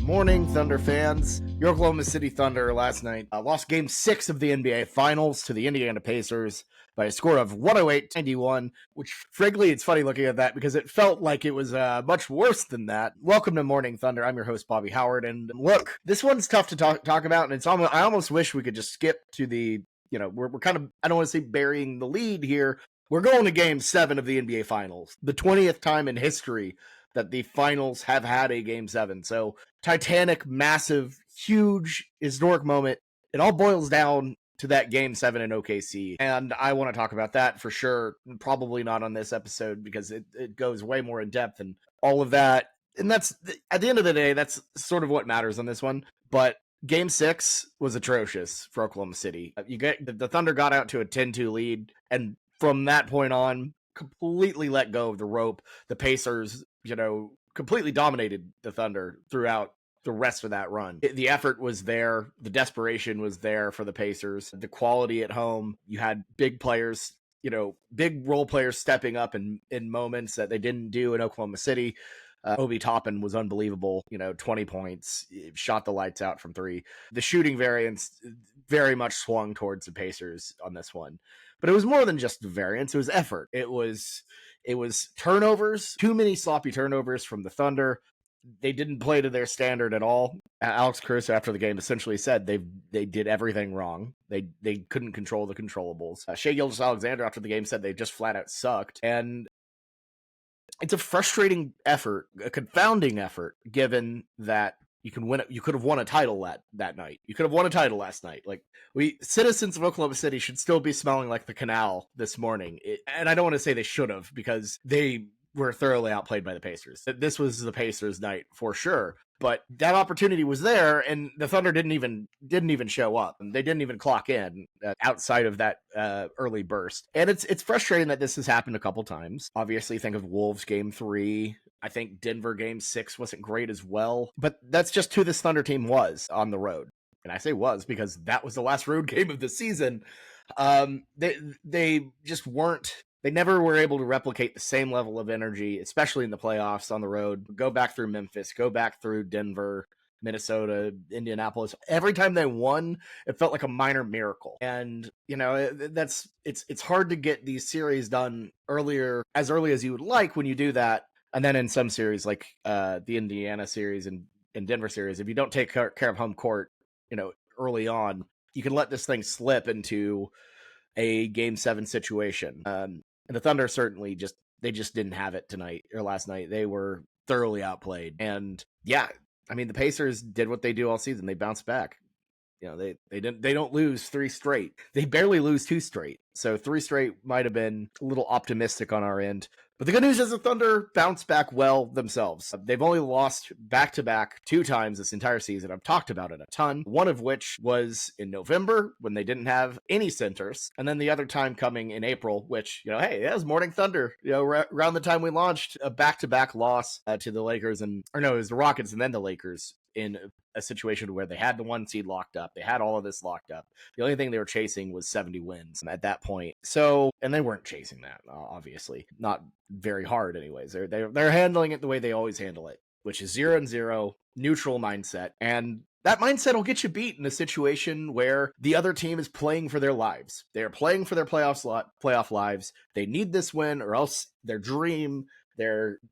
morning, Thunder fans. Your Oklahoma City Thunder last night lost Game 6 of the NBA Finals to the Indiana Pacers by a score of 108-91, which, frankly, it's funny looking at that because it felt like it was much worse than that. Welcome to Morning Thunder. I'm your host, Bobby Howard, and look, this one's tough to talk about, and I almost wish we could just skip to the, we're kind of, I don't want to say burying the lead here. We're going to Game 7 of the NBA Finals, the 20th time in history that the finals have had a Game 7. So titanic, massive, huge, historic moment. It all boils down to that Game 7 in OKC. And I want to talk about that for sure. Probably not on this episode because it goes way more in depth and all of that. And that's, at the end of the day, that's sort of what matters on this one. But Game 6 was atrocious for Oklahoma City. The Thunder got out to a 10-2 lead. And from that point on, completely let go of the rope. The Pacers, completely dominated the Thunder throughout the rest of that run. The effort was there. The desperation was there for the Pacers. The quality at home. You had big players, big role players stepping up in moments that they didn't do in Oklahoma City. Obi Toppin was unbelievable, 20 points, shot the lights out from three. The shooting variance very much swung towards the Pacers on this one. But it was more than just the variance. It was effort. It was turnovers, too many sloppy turnovers from the Thunder. They didn't play to their standard at all. Alex Caruso after the game essentially said they did everything wrong. They couldn't control the controllables. Gilgeous-Alexander after the game said they just flat out sucked. And it's a frustrating effort, a confounding effort, given that you could have won a title that night. You could have won a title last night. Like, citizens of Oklahoma City should still be smelling like the canal this morning. And I don't want to say they should have because they were thoroughly outplayed by the Pacers. This was the Pacers' night for sure. But that opportunity was there, and the Thunder didn't even show up. And they didn't even clock in outside of that early burst. And it's frustrating that this has happened a couple times. Obviously, think of Wolves Game 3. I think Denver Game 6 wasn't great as well. But that's just who this Thunder team was on the road. And I say was because that was the last road game of the season. They just weren't. They never were able to replicate the same level of energy, especially in the playoffs on the road. Go back through Memphis, go back through Denver, Minnesota, Indianapolis. Every time they won, it felt like a minor miracle. And, it's hard to get these series done as early as you would like when you do that. And then in some series, like the Indiana series and Denver series, if you don't take care of home court, early on, you can let this thing slip into a Game 7 situation. And the Thunder certainly just didn't have it tonight or last night. They were thoroughly outplayed. And yeah, I mean, the Pacers did what they do all season. They bounced back. They don't lose 3 straight. They barely lose 2 straight. So 3 straight might have been a little optimistic on our end. But the good news is the Thunder bounced back well themselves. They've only lost back-to-back 2 times this entire season. I've talked about it a ton. One of which was in November when they didn't have any centers. And then the other time coming in April, which, hey, that was Morning Thunder. Around the time we launched, a back-to-back loss to the Lakers. It was the Rockets and then the Lakers in a situation where they had the 1 seed locked up. They had all of this locked up. The only thing they were chasing was 70 wins at that point. So, and they weren't chasing that, obviously. Not very hard anyways. They're handling it the way they always handle it, which is 0-0, neutral mindset. And that mindset will get you beat in a situation where the other team is playing for their lives. They are playing for their playoff lives. They need this win or else their dream,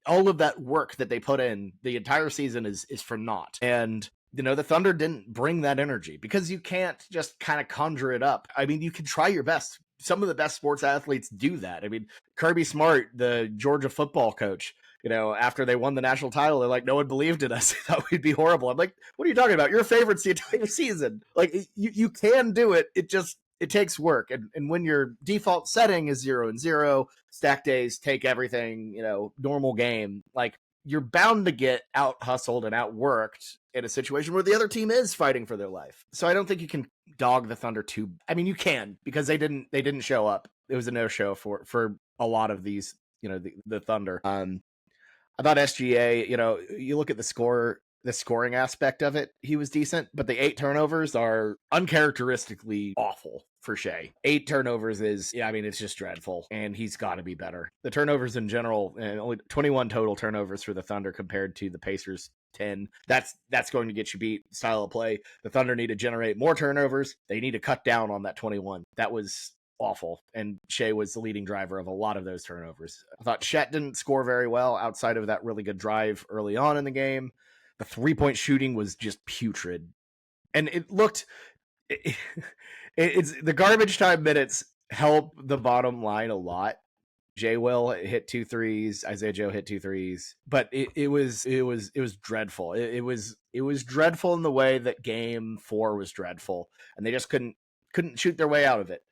all of that work that they put in the entire season is for naught. And the Thunder didn't bring that energy because you can't just kind of conjure it up. I mean, you can try your best. Some of the best sports athletes do that. I mean, Kirby Smart, the Georgia football coach, after they won the national title, they're like, no one believed in us. They thought we'd be horrible. I'm like, what are you talking about? You're favorites the entire season. Like, you can do it. It takes work. And when your default setting is 0-0, stack days, take everything, normal game, like, you're bound to get out hustled and outworked in a situation where the other team is fighting for their life. So I don't think you can dog the Thunder too. I mean, you can because they didn't show up. It was a no-show for a lot of these, the Thunder. I thought SGA, you look at the scoring aspect of it, he was decent, but the 8 turnovers are uncharacteristically awful for Shea. 8 turnovers it's just dreadful, and he's got to be better. The turnovers in general, only 21 total turnovers for the Thunder compared to the Pacers 10. That's going to get you beat style of play. The Thunder need to generate more turnovers. They need to cut down on that 21. That was awful. And Shea was the leading driver of a lot of those turnovers. I thought Chet didn't score very well outside of that really good drive early on in the game. The 3-point shooting was just putrid. And it looked, it's the garbage time minutes help the bottom line a lot. Jay Will hit 2 threes. Isaiah Joe hit 2 threes, but it was dreadful. It was dreadful in the way that Game 4 was dreadful, and they just couldn't shoot their way out of it.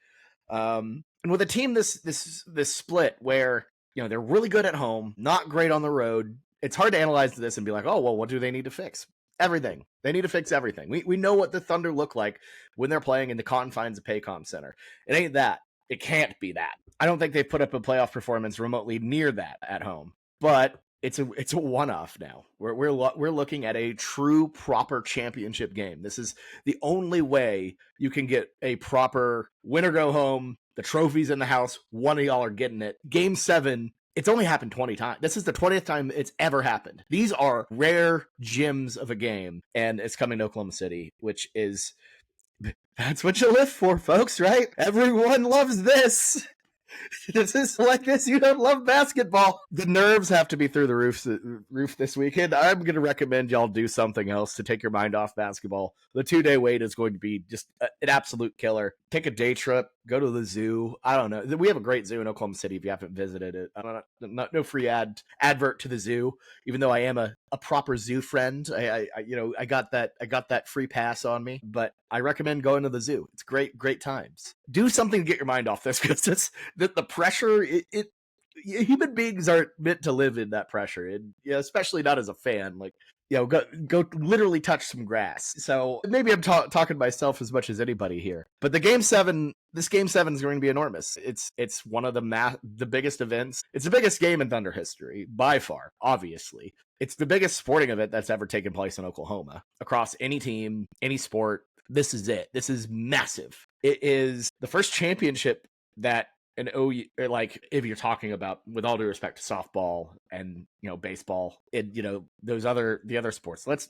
And with a team this split where they're really good at home, not great on the road, it's hard to analyze this and be like, oh well, what do they need to fix? Everything. They need to fix everything. We know what the Thunder look like when they're playing in the confines of Paycom Center. It ain't that. It can't be that. I don't think they've put up a playoff performance remotely near that at home, but it's a one-off now. We're looking at a true proper championship game. This is the only way you can get a proper win or go home. The trophy's in the house. One of y'all are getting it. Game 7. It's only happened 20 times. This is the 20th time it's ever happened. These are rare gems of a game, and it's coming to Oklahoma City, which is, that's what you live for, folks, right? Everyone loves this. This is like this. You don't love basketball. The nerves have to be through the roof this weekend. I'm going to recommend y'all do something else to take your mind off basketball. The 2-day wait is going to be just an absolute killer. Take a day trip. Go to the zoo. I don't know. We have a great zoo in Oklahoma City if you haven't visited it. I don't know. No free advert to the zoo, even though I am a proper zoo friend. I got that free pass on me, but I recommend going to the zoo. It's great times. Do something to get your mind off this, because the pressure, human beings aren't meant to live in that pressure, and especially not as a fan. Like, go literally touch some grass. So maybe I'm talking to myself as much as anybody here. But this game 7 is going to be enormous. It's one of the biggest events. It's the biggest game in Thunder history by far. Obviously, it's the biggest sporting event that's ever taken place in Oklahoma across any team, any sport. This is it. This is massive. It is the first championship that an OU, like, if you're talking about, with all due respect to softball and baseball and the other sports, let's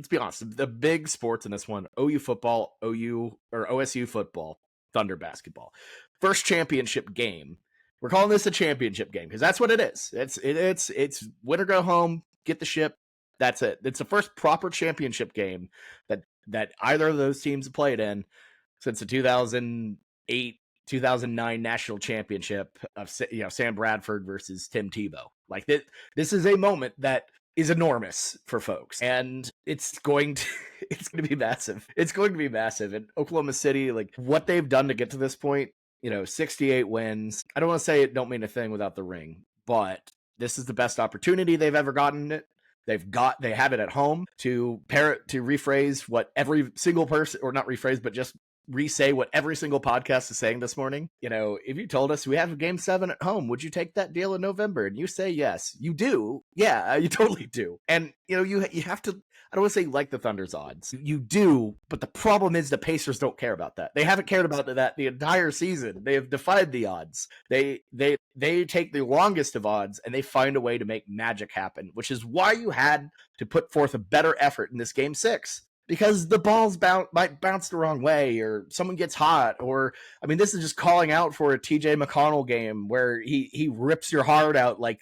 be honest, the big sports in this one: OU football, OSU football, Thunder basketball. First championship game. We're calling this a championship game because that's what it is. It's win or go home, get the ship. That's it. It's the first proper championship game that either of those teams have played in since the 2008-2009 national championship of Sam Bradford versus Tim Tebow. Like, this is a moment that is enormous for folks, and it's going to be massive. It's going to be massive. And Oklahoma City, like, what they've done to get to this point, 68 wins. I don't want to say it don't mean a thing without the ring, but this is the best opportunity they've ever gotten it. They have it at home to rephrase what every single person, or not rephrase, but just re-say what every single podcast is saying this morning. If you told us we have a game 7 at home, would you take that deal in November? And you say yes. You do. Yeah, you totally do. And you have to, I don't want to say like the Thunder's odds. You do, but the problem is the Pacers don't care about that. They haven't cared about that the entire season. They have defied the odds. They take the longest of odds and they find a way to make magic happen, which is why you had to put forth a better effort in this game 6. Because the balls might bounce the wrong way, or someone gets hot, or, I mean, this is just calling out for a TJ McConnell game where he rips your heart out like,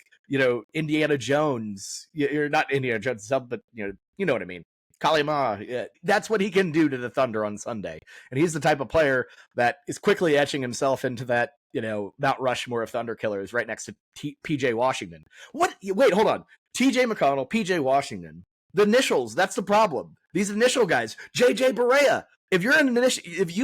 Indiana Jones. You're not Indiana Jones, but you know what I mean. Kalima, yeah, that's what he can do to the Thunder on Sunday. And he's the type of player that is quickly etching himself into that, Mount Rushmore of Thunder killers right next to PJ Washington. Wait, hold on. TJ McConnell, PJ Washington. The initials, that's the problem. These initial guys, JJ Barea. If you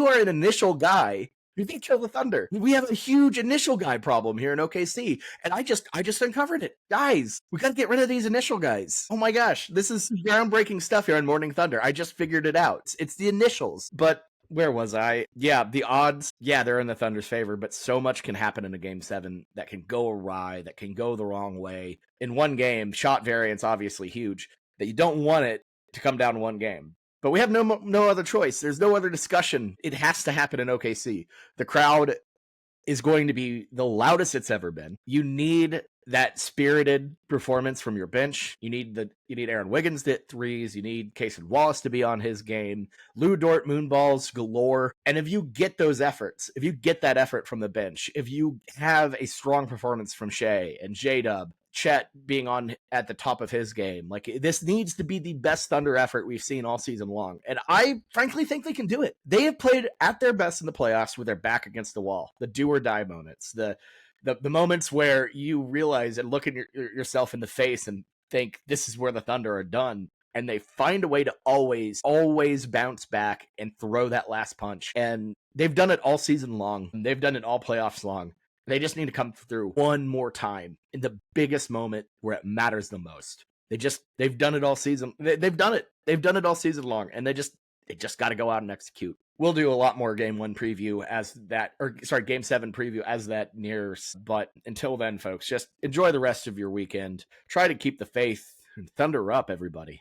are an initial guy, you think kill the Thunder. We have a huge initial guy problem here in OKC, and I just uncovered it. Guys, we got to get rid of these initial guys. Oh my gosh, this is groundbreaking stuff here on Morning Thunder. I just figured it out. It's the initials. But where was I? Yeah, the odds, they're in the Thunder's favor, but so much can happen in a game 7 that can go awry, that can go the wrong way. In one game, shot variance obviously huge, that you don't want it to come down to one game. But we have no other choice. There's no other discussion. It has to happen in OKC. The crowd is going to be the loudest it's ever been. You need that spirited performance from your bench. You need Aaron Wiggins to hit threes. You need Cason Wallace to be on his game. Lou Dort moonballs galore. And if you get those efforts, if you get that effort from the bench, if you have a strong performance from Shea and J-Dub, Chet being on at the top of his game, like this needs to be the best Thunder effort we've seen all season long. And I frankly think they can do it. They have played at their best in the playoffs with their back against the wall, the do or die moments, the moments where you realize and look at yourself in the face and think this is where the Thunder are done. And they find a way to always bounce back and throw that last punch. And they've done it all season long. They've done it all playoffs long. They just need to come through one more time in the biggest moment where it matters the most. They've done it all season. They've done it. They've done it all season long, and they just got to go out and execute. We'll do a lot more game 1 preview game 7 preview as that nears. But until then, folks, just enjoy the rest of your weekend. Try to keep the faith. Thunder up, everybody.